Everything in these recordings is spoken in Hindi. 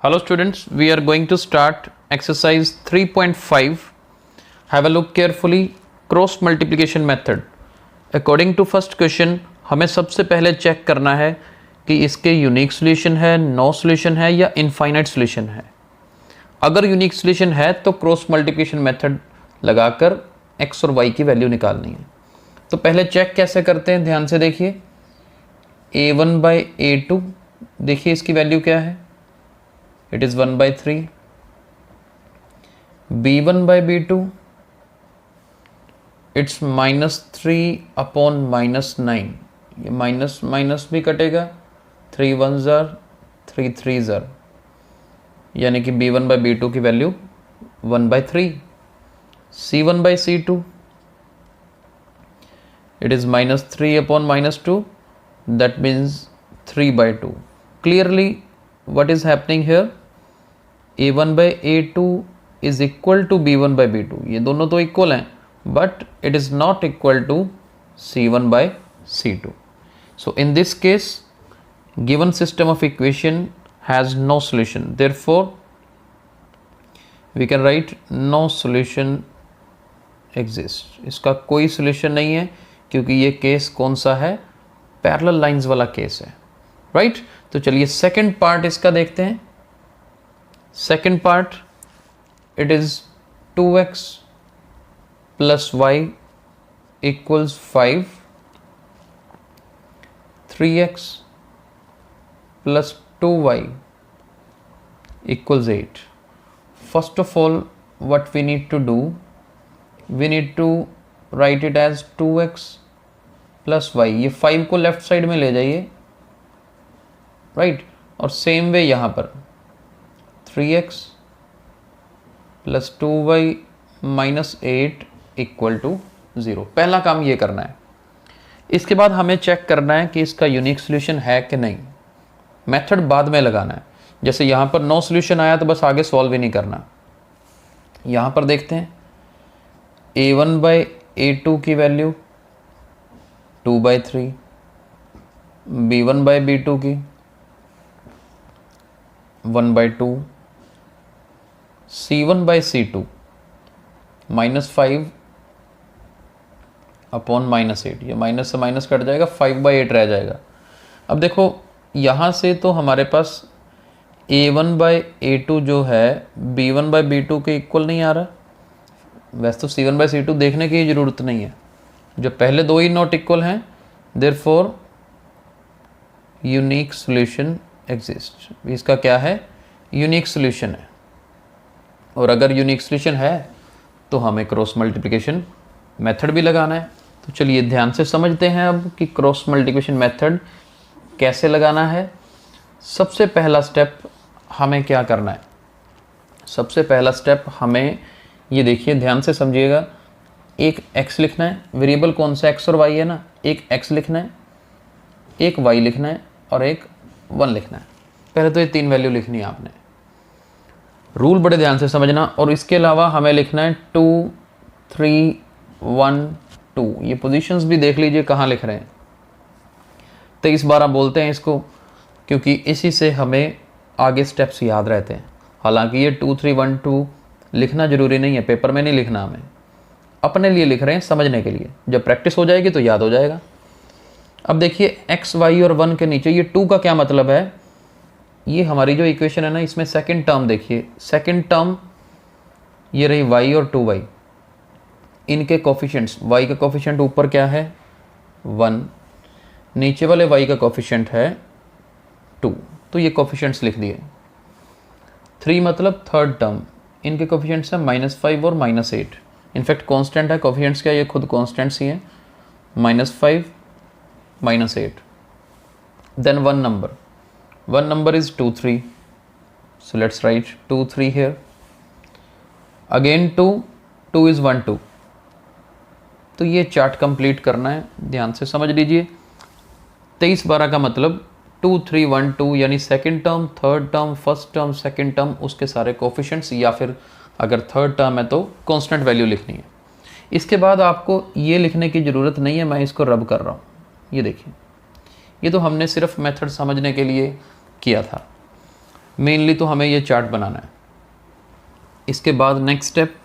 Hello students, we are going to start exercise 3.5. Have a look carefully. Cross multiplication method. According to first question, हमें सबसे पहले चेक करना है कि इसके यूनिक सॉल्यूशन है, नो सॉल्यूशन है या इनफाइनाइट सॉल्यूशन है। अगर यूनिक सॉल्यूशन है तो क्रॉस मल्टीप्लिकेशन मेथड लगाकर x और y की वैल्यू निकालनी है। तो पहले चेक कैसे करते हैं, ध्यान से देखिए। a1/a2, देखिए इसकी वैल्यू क्या है, इट इज़ 1/3। b1/b2, it's -3/-9। ये माइनस माइनस भी कटेगा, 3 1s are 3 3s are, यानी कि b1/b2 की value 1/3। c1/c2, it is -3/-2, that means 3/2. Clearly what is happening here, a1/a2 is equal to b1/b2, ये दोनों तो इक्वल हैं, but it is not equal to c1/c2. So in this case, given system of equation has no solution, therefore we can write no solution exists. इसका कोई solution नहीं है क्योंकि ये केस कौन सा है, पैरेलल लाइंस वाला केस है, राइट। तो चलिए सेकंड पार्ट इसका देखते हैं। Second part, it is 2x + y = 5, 3x + 2y = 8. First of all, what we need to do, we need to write it as 2x + y। ये 5 को लेफ्ट साइड में ले जाइए, राइट। और सेम वे यहाँ पर 3x + 2y - 8 = 0। पहला काम ये करना है। इसके बाद हमें चेक करना है कि इसका यूनिक सॉल्यूशन है कि नहीं। मेथड बाद में लगाना है। जैसे यहाँ पर नो सॉल्यूशन आया तो बस आगे सॉल्व ही नहीं करना। यहाँ पर देखते हैं a1/a2 की वैल्यू 2/3, b1/b2 की 1/2, c1/c2 -5/-8, ये माइनस से माइनस कट जाएगा, 5/8 रह जाएगा। अब देखो यहाँ से तो हमारे पास a1/a2 जो है b1/b2 के इक्वल नहीं आ रहा। वैसे तो c1/c2 देखने की ज़रूरत नहीं है, जो पहले दो ही नॉट इक्वल हैं, देयरफॉर यूनिक सॉल्यूशन एग्जिस्ट। इसका क्या है, यूनिक सॉल्यूशन है। और अगर यूनिक सॉल्यूशन है तो हमें क्रॉस मल्टीप्लिकेशन मेथड भी लगाना है। तो चलिए ध्यान से समझते हैं अब कि क्रॉस मल्टीप्लिकेशन मेथड कैसे लगाना है। सबसे पहला स्टेप हमें क्या करना है, सबसे पहला स्टेप हमें ये देखिए, ध्यान से समझिएगा। एक x लिखना है, वेरिएबल कौन सा x और y है ना, एक x लिखना है, एक y लिखना है और एक 1 लिखना है। पहले तो ये 3 वैल्यू लिखनी है आपने। रूल बड़े ध्यान से समझना। और इसके अलावा हमें लिखना है 2 3 1 2। ये पोजीशंस भी देख लीजिए कहाँ लिख रहे हैं। 23/12 बोलते हैं इसको, क्योंकि इसी से हमें आगे स्टेप्स याद रहते हैं। हालांकि ये 2 3 1 2 लिखना ज़रूरी नहीं है, पेपर में नहीं लिखना, हमें अपने लिए लिख रहे हैं, समझने के लिए। जब प्रैक्टिस हो जाएगी तो याद हो जाएगा। अब देखिए x y और 1 के नीचे ये 2 का क्या मतलब है, ये हमारी जो इक्वेशन है ना, इसमें सेकंड टर्म देखिए। सेकंड टर्म ये रही y और 2y, इनके कोफिशिएंट्स, y का कोफिशिएंट ऊपर क्या है 1, नीचे वाले y का कोफिशिएंट है 2, तो ये कोफिशिएंट्स लिख दिए। 3 मतलब थर्ड टर्म, इनके कोफिशिएंट्स हैं -5 और -8। इनफैक्ट कांस्टेंट है कोफिशिएंट्स क्या, ये खुद कांस्टेंट्स ही हैं, -5 -8। Then one number is 2 3, so let's write 2 3 here. Again 2 is 1 2। तो ये चार्ट कंप्लीट करना है, ध्यान से समझ लीजिए। 23/12 का मतलब 2 3 1 2, यानी second term, third term, first term, second term, उसके सारे कोफिशिएंट्स, या फिर अगर थर्ड टर्म है तो कांस्टेंट वैल्यू लिखनी है। इसके बाद आपको ये लिखने की ज़रूरत नहीं है, मैं इसको रब कर रहा हूँ। ये देखिए, ये तो हमने सिर्फ मेथड समझने के लिए किया था। मेनली तो हमें ये चार्ट बनाना है। इसके बाद next step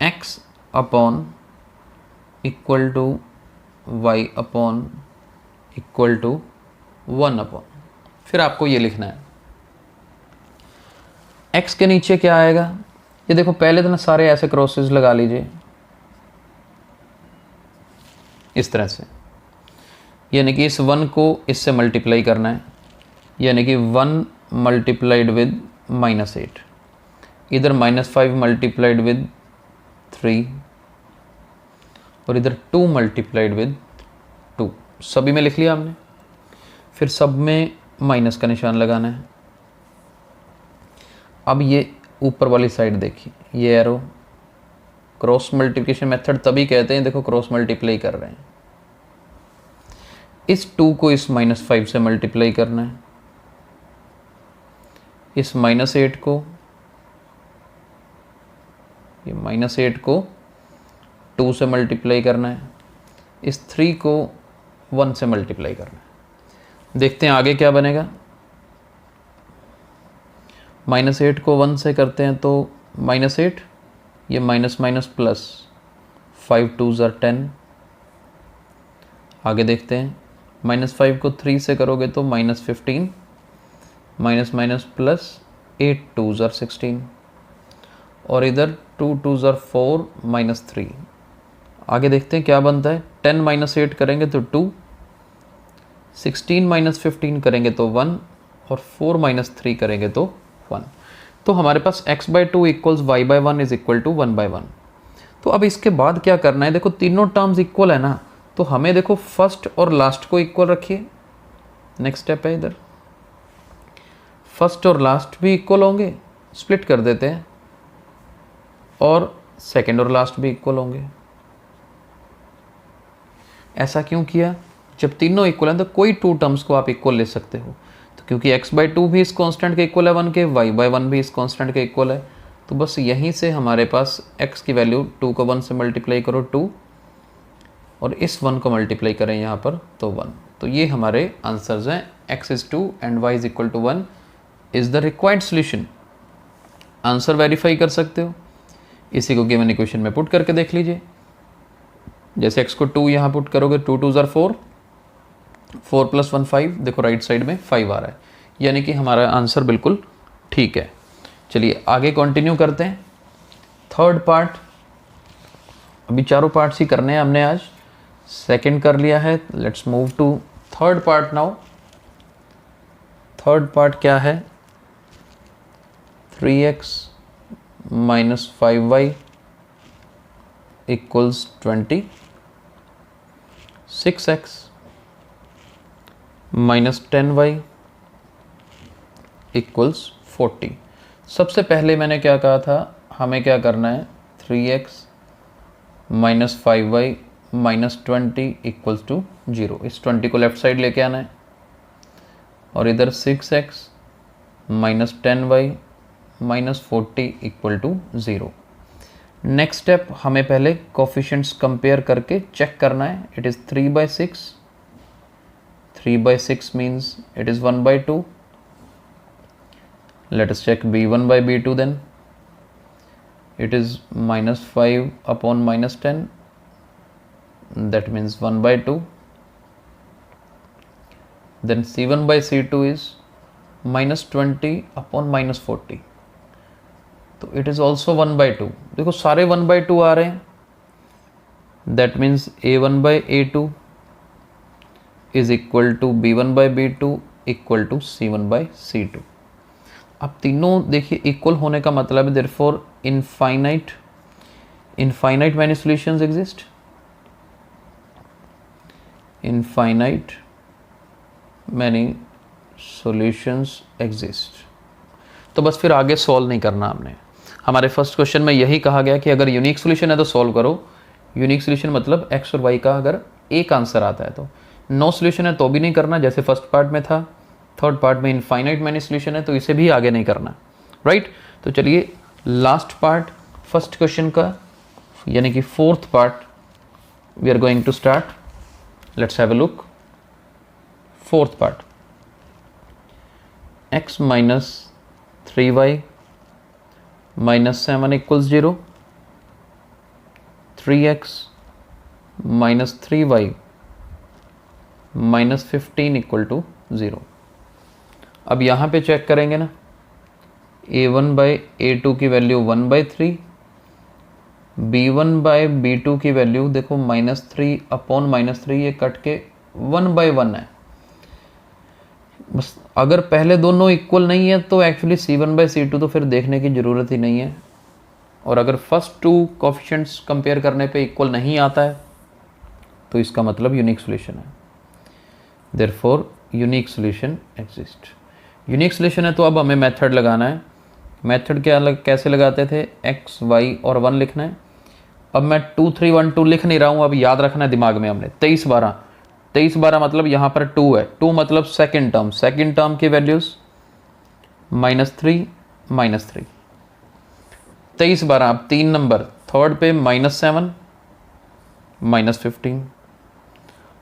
x upon equal to y upon equal to 1 upon, फिर आपको ये लिखना है x के नीचे क्या आएगा। ये देखो पहले तो ना सारे ऐसे क्रॉसेस लगा लीजिए इस तरह से, यानी कि इस 1 को इससे मल्टीप्लाई करना है, यानी कि 1 मल्टीप्लाइड विद -8, इधर -5 मल्टीप्लाइड विद 3 और इधर 2 मल्टीप्लाइड विद 2, सभी में लिख लिया हमने। फिर सब में माइनस का निशान लगाना है। अब ये ऊपर वाली साइड देखिए, ये एरो क्रॉस मल्टीप्लिकेशन मेथड तभी कहते हैं, देखो क्रॉस मल्टीप्लाई कर रहे हैं। इस 2 को इस -5 से मल्टीप्लाई करना है, इस -8 को, ये -8 को 2 से मल्टीप्लाई करना है, इस 3 को 1 से मल्टीप्लाई करना है। देखते हैं आगे क्या बनेगा। -8 को 1 से करते हैं तो -8, ये minus minus plus, 5 2s are 10। आगे देखते हैं, -5 को 3 से करोगे तो -15, minus minus plus 8 2s are 16 और इधर 2 2s are 4 -3। आगे देखते हैं क्या बनता है। 10 -8 करेंगे तो 2, 16 -15 करेंगे तो 1 और 4 -3 करेंगे तो 1। तो हमारे पास x/2 equals y/1 is equal to 1/1। तो अब इसके बाद क्या करना है, देखो तीनों टर्म्स इक्वल है ना, तो हमें देखो फर्स्ट और लास्ट को इक्वल रखिए। नेक्स्ट स्टेप है, इधर फर्स्ट और लास्ट भी इक्वल होंगे, स्प्लिट कर देते हैं, और सेकंड और लास्ट भी इक्वल होंगे। ऐसा क्यों किया, जब तीनों इक्वल हैं तो कोई 2 टर्म्स को आप इक्वल ले सकते हो। तो क्योंकि x/2 भी इस कांस्टेंट के इक्वल है 1 के, y/1 भी इस कांस्टेंट के इक्वल है, तो बस यहीं से हमारे पास x की वैल्यू 2 को 1 से मल्टीप्लाई करो 2, और इस 1 को मल्टीप्लाई करें यहाँ पर तो 1। तो ये हमारे आंसर्स हैं, x is 2 and y is equal to 1 is the required solution. Answer verify कर सकते हो, इसी को गिवन इक्वेशन में पुट करके देख लीजिए। जैसे x को 2 यहाँ पुट करोगे, 2 2s are 4, 4 + 1 5, देखो राइट साइड में 5 आ रहा है, यानी कि हमारा आंसर बिल्कुल ठीक है। चलिए आगे कंटिन्यू करते हैं। थर्ड पार्ट, अभी चारों पार्ट्स ही करने हैं हमने आज, सेकंड कर लिया है, let's move to third part now. Third part क्या है, 3x - 5y equals 20, 6x - 10y equals 40। सबसे पहले मैंने क्या कहा था, हमें क्या करना है, 3x - 5y - 20 इक्वल्स टू 0। इस 20 को लेफ्ट साइड लेके आना है, और इधर 6x - 10y - 40 equal to 0। Next step, हमें पहले कोफिशिएंट्स कंपेयर करके चेक करना है। It is 3/6, 3/6 means it is 1/2. Let us check b1 by b2 then. It is -5 upon -10, that means 1/2. Then c1 by c2 is -20 upon -40, तो it is also 1/2। देखो सारे 1/2 आ रहे हैं, that means a1 by a2 is equal to b1 by b2 equal to c1 by c2। अब तीनों देखिए इक्वल होने का मतलब है therefore infinite many solutions exist, infinite many solutions exist। तो बस फिर आगे सॉल्व नहीं करना हमने। हमारे फर्स्ट क्वेश्चन में यही कहा गया कि अगर यूनिक सोल्यूशन है तो सॉल्व करो। यूनिक सोल्यूशन मतलब x और y का अगर एक आंसर आता है, तो नो सोल्यूशन है तो भी नहीं करना, जैसे फर्स्ट पार्ट में था। थर्ड पार्ट में इनफाइनाइट मैनी सोल्यूशन है तो इसे भी आगे नहीं करना, राइट। तो चलिए लास्ट पार्ट फर्स्ट क्वेश्चन का, यानी कि fourth part we are going to start. Let's have a look. Fourth part, x - 3y -7 = 0, 3x -3y -15 = 0। अब यहाँ पे चेक करेंगे ना, a1/a2 की वैल्यू 1/3, b1/b2 की वैल्यू देखो -3/-3, ये कट के 1/1 है। बस अगर पहले दोनों इक्वल नहीं है तो एक्चुअली c1/c2 तो फिर देखने की ज़रूरत ही नहीं है। और अगर फर्स्ट टू कोफिशिएंट्स कंपेयर करने पे इक्वल नहीं आता है तो इसका मतलब यूनिक सॉल्यूशन है। Therefore unique solution exist. Unique solution है तो अब हमें मेथड लगाना है। मेथड कैसे लगाते थे, x, y और 1 लिखना है। अब मैं 2 3 1 2 लिख नहीं रहा हूँ, अब याद रखना है दिमाग में हमने 23 12 मतलब यहाँ पर 2 है, 2 मतलब सेकंड टर्म की वैल्यूज़ -3 -3। 23 12 अब 3 नंबर थर्ड पे -7 -15,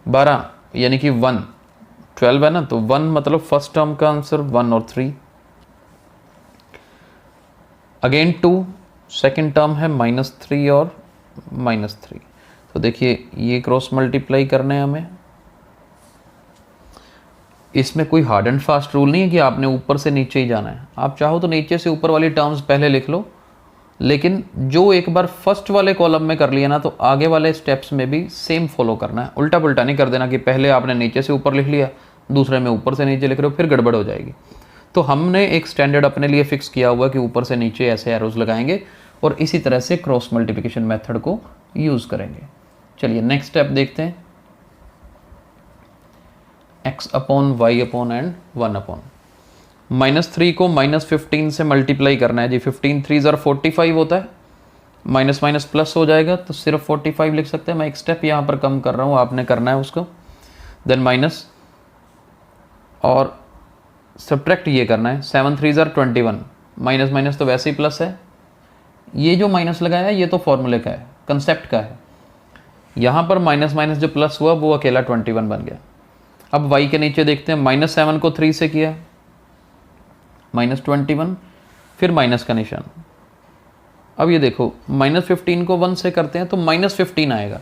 12 यानी कि 1 12 है ना, तो 1 मतलब फर्स्ट टर्म का आंसर 1 और 3। अगेन 2 सेकेंड टर्म है -3 और -3। तो देखिए ये क्रॉस मल्टीप्लाई करने हैं हमें। इसमें कोई हार्ड एंड फास्ट रूल नहीं है कि आपने ऊपर से नीचे ही जाना है। आप चाहो तो नीचे से ऊपर वाली टर्म्स पहले लिख लो, लेकिन जो एक बार फर्स्ट वाले कॉलम में कर लिया ना तो आगे वाले स्टेप्स में भी सेम फॉलो करना है। उल्टा पुल्टा नहीं कर देना कि पहले आपने नीचे से ऊपर लिख लिया, दूसरे में ऊपर से नीचे लिख रहे हो, फिर गड़बड़ हो जाएगी। तो हमने एक स्टैंडर्ड अपने लिए फिक्स किया हुआ कि ऊपर से नीचे ऐसे एरोज लगाएंगे और इसी तरह से क्रॉस मल्टीप्लिकेशन मेथड को यूज़ करेंगे। चलिए नेक्स्ट स्टेप देखते हैं। x/y/n 1/। -3 को -15 से मल्टीप्लाई करना है जी। 15 3 45 होता है, माइनस माइनस प्लस हो जाएगा तो सिर्फ 45 लिख सकते हैं। मैं एक स्टेप यहाँ पर कम कर रहा हूँ, आपने करना है उसको। देन माइनस और सब्ट्रैक्ट ये करना है। 7 3 21, माइनस माइनस तो वैसे ही प्लस है। ये जो माइनस लगाया है ये तो फॉर्मूले का है, कंसेप्ट का है। यहाँ पर माइनस माइनस जो प्लस हुआ वो अकेला 21 बन गया। अब y के नीचे देखते हैं, -7 को 3 से किया -21, फिर माइनस का निशान। अब ये देखो -15 को 1 से करते हैं तो -15 आएगा,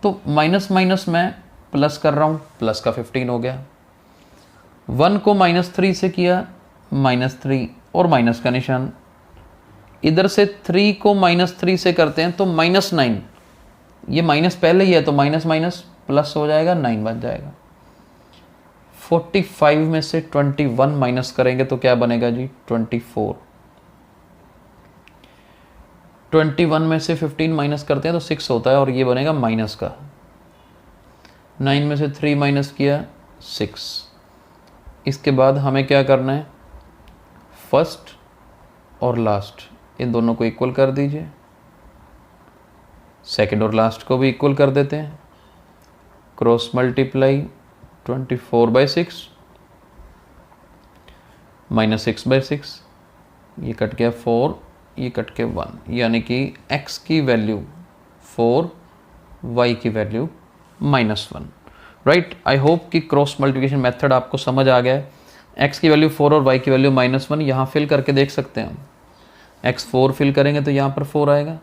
तो माइनस माइनस मैं प्लस कर रहा हूँ, प्लस का 15 हो गया। 1 को -3 से किया -3 और माइनस का निशान। इधर से 3 को -3 से करते हैं तो -9, ये माइनस पहले ही है तो माइनस माइनस प्लस हो जाएगा, 9 बन जाएगा। 45 में से 21 माइनस करेंगे तो क्या बनेगा जी, 24। 21 में से 15 माइनस करते हैं तो 6 होता है और ये बनेगा माइनस का। 9 में से 3 माइनस किया 6। इसके बाद हमें क्या करना है, फर्स्ट और लास्ट इन दोनों को इक्वल कर दीजिए, सेकंड और लास्ट को भी इक्वल कर देते हैं। क्रॉस मल्टीप्लाई 24/6 -6/6, ये कट गया 4, ये कट के 1, यानी कि x की वैल्यू 4, y की वैल्यू -1। राइट, आई होप कि क्रॉस मल्टीप्लिकेशन मेथड आपको समझ आ गया है। x की वैल्यू 4 और y की वैल्यू -1 यहाँ फिल करके देख सकते हैं हम। x 4 फिल करेंगे तो यहाँ पर 4 आएगा,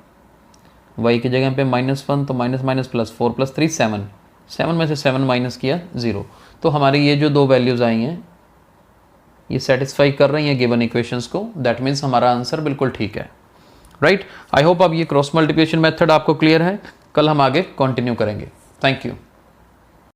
y की जगह पे -1 तो माइनस माइनस प्लस 4 + 3 7, 7 में से 7 माइनस किया 0। तो हमारी ये जो दो वैल्यूज़ आई हैं ये सेटिस्फाई कर रही हैं गिवन इक्वेशंस को। दैट मीन्स हमारा आंसर बिल्कुल ठीक है। राइट, आई होप अब ये क्रॉस मल्टीप्लिकेशन मेथड आपको क्लियर है। कल हम आगे कंटिन्यू करेंगे। Thank you.